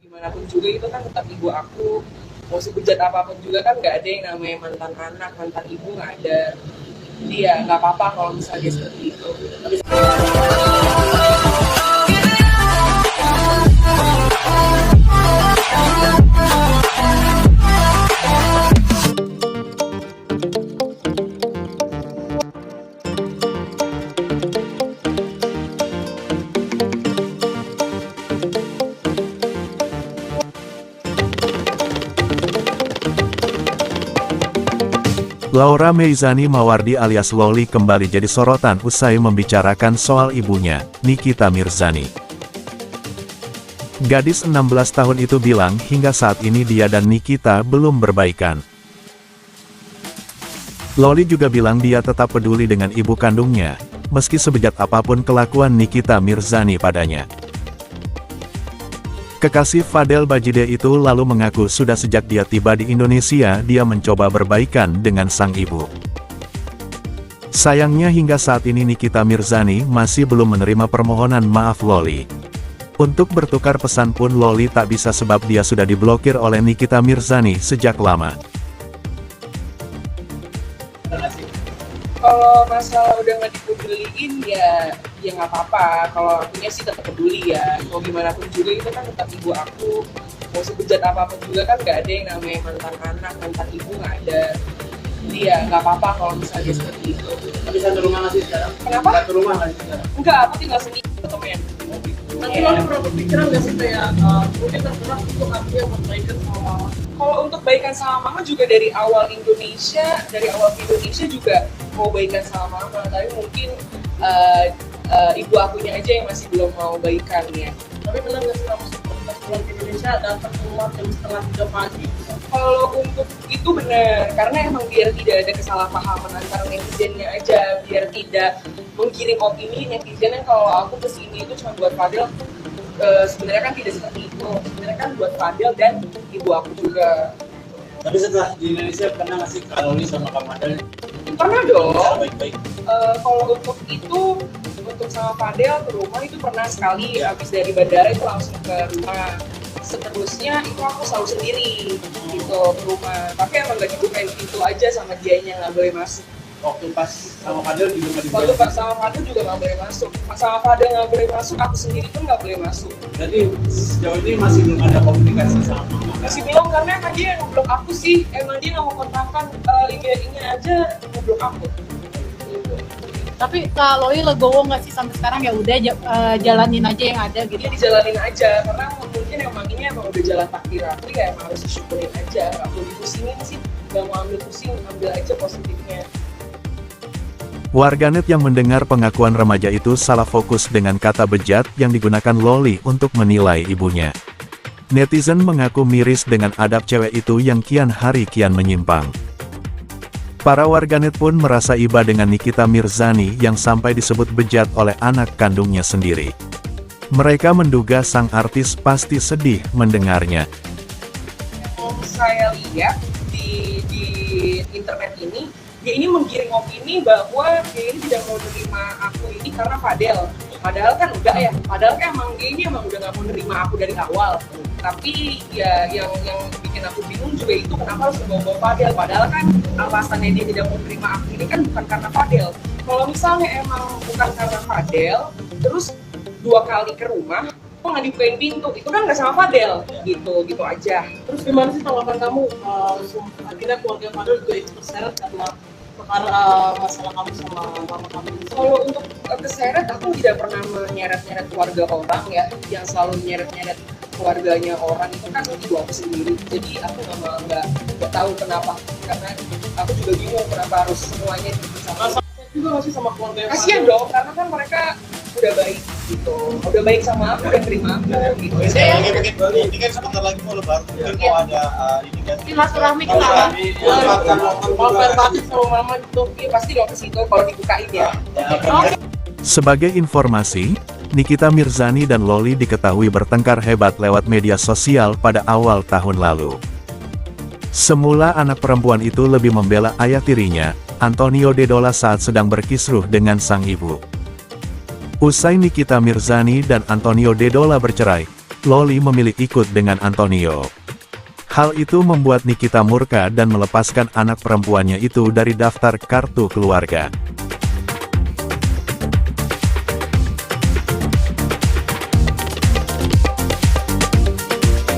Gimana pun juga itu kan tetap ibu aku, mau sebejat apapun juga kan nggak ada yang namanya mantan anak, mantan ibu nggak ada. Jadi ya nggak apa-apa kalau misalnya seperti itu. Laura Meizani Mawardi alias Loli kembali jadi sorotan usai membicarakan soal ibunya, Nikita Mirzani. Gadis 16 tahun itu bilang hingga saat ini dia dan Nikita belum berbaikan. Loli juga bilang dia tetap peduli dengan ibu kandungnya, meski sebejat apapun kelakuan Nikita Mirzani padanya. Kekasih Fadel Bajide itu lalu mengaku sudah sejak dia tiba di Indonesia dia mencoba berbaikan dengan sang ibu. Sayangnya hingga saat ini Nikita Mirzani masih belum menerima permohonan maaf Loli. Untuk bertukar pesan pun Loli tak bisa sebab dia sudah diblokir oleh Nikita Mirzani sejak lama. Kalau masalah udah nggak dipeduliin ya nggak apa-apa. Kalau akunya sih tetap peduli ya. Mau gimana pun juga itu kan tetap ibu aku. Mau sebejat apapun juga kan nggak ada yang namanya mantan anak, mantan ibu nggak ada. Jadi ya nggak apa-apa kalau misalnya seperti itu. Tapi satu rumah nggak sih sekarang? Kenapa? Satu rumah nggak sih sekarang? Enggak, aku tinggal sendiri temen. Nanti lo pernah berpikiran nggak sih kayak mungkin tergerak untuk aku yang berbaikan sama mama? Kalau untuk baikan sama mama juga dari awal ke Indonesia juga mau baikan sama mama, tapi mungkin ibu akunya aja yang masih belum mau baikan ya. Tapi benar nggak sih kamu pas pulang ke Indonesia datang keluar jam setengah 3 pagi? Kalau untuk itu benar, karena emang biar tidak ada kesalahpahaman antara netizennya aja, biar tidak menggiring opini netizen yang kalau aku kesini itu cuma buat Fadel. Sebenarnya kan tidak seperti itu, sebenarnya kan buat Fadel dan ibu aku juga. Tapi setelah di Indonesia pernah nggak sih Kak Loli sama Kak Madel Pernah dong. baik-baik? Kalau untuk itu, untuk sama Fadel ke rumah itu pernah sekali, habis dari bandara itu langsung ke rumah. Seterusnya itu aku selalu sendiri gitu ke rumah, tapi emang gak dibukain pintu aja sama dianya, nggak boleh masuk. Waktu pas sama Fadel juga nggak Waktu dibuka. pas sama Fadel juga nggak boleh masuk, sama Fadel nggak boleh masuk, aku sendiri pun nggak boleh masuk. Jadi sejauh ini masih belum ada komunikasi sama mama. Masih belum, karena emang dia yang ngeblok aku sih, emang dia nggak mau kontakkan IG-nya aja ngeblok aku. Tapi Kak Loli legowo nggak sih sampai sekarang ya udah jalanin aja yang ada gitu. Dia dijalanin aja, karena mungkin emang ini emang udah jalan takdir aku ya, emang harus disyukurin aja. Aku dipusingin sih, nggak mau ambil pusing, ambil aja positifnya. Warganet yang mendengar pengakuan remaja itu salah fokus dengan kata bejat yang digunakan Loli untuk menilai ibunya. Netizen mengaku miris dengan adab cewek itu yang kian hari kian menyimpang. Para warganet pun merasa iba dengan Nikita Mirzani yang sampai disebut bejat oleh anak kandungnya sendiri. Mereka menduga sang artis pasti sedih mendengarnya. Kalau saya lihat di internet ini, dia ini menggiring opini bahwa dia ini tidak mau menerima aku ini karena Fadel. Padahal kan enggak ya, padahal kan emang dia ini emang udah gak mau menerima aku dari awal. Tapi ya yang bikin aku bingung juga itu kenapa harus membawa Fadel. Padahal kan alasannya dia tidak mau menerima aku ini kan bukan karena Fadel. Kalau misalnya emang bukan karena Fadel, terus 2 kali ke rumah, kok nggak dibukain pintu, itu kan nggak sama Fadel, gitu aja. Terus gimana sih tanggapan kamu? Akhirnya keluarga Fadel juga ikut terseret karena perkara masalah kamu sama mama kamu. Kalau untuk keseret, aku tidak pernah menyeret-nyeret keluarga orang ya. Yang selalu menyeret-nyeret keluarganya orang itu kan ibu aku sendiri. Jadi aku nggak tahu kenapa, karena aku juga bingung kenapa harus semuanya dipisahkan. Juga masih sama keluarga Kasian dong, karena kan mereka udah baik gitu, udah baik sama aku, udah terima aku gitu. Ini kan sebentar lagi mau lebaran, mungkin mau ada ini kan Silaturahmi ke mama. Mau berbakti sama mama gitu. Iya pasti dong ke situ kalau dibukain ya. Sebagai informasi, Nikita Mirzani dan Loli diketahui bertengkar hebat lewat media sosial pada awal tahun lalu. Semula anak perempuan itu lebih membela ayah tirinya, Antonio Dedola saat sedang berkisruh dengan sang ibu. Usai Nikita Mirzani dan Antonio Dedola bercerai, Loli memilih ikut dengan Antonio. Hal itu membuat Nikita murka dan melepaskan anak perempuannya itu dari daftar kartu keluarga.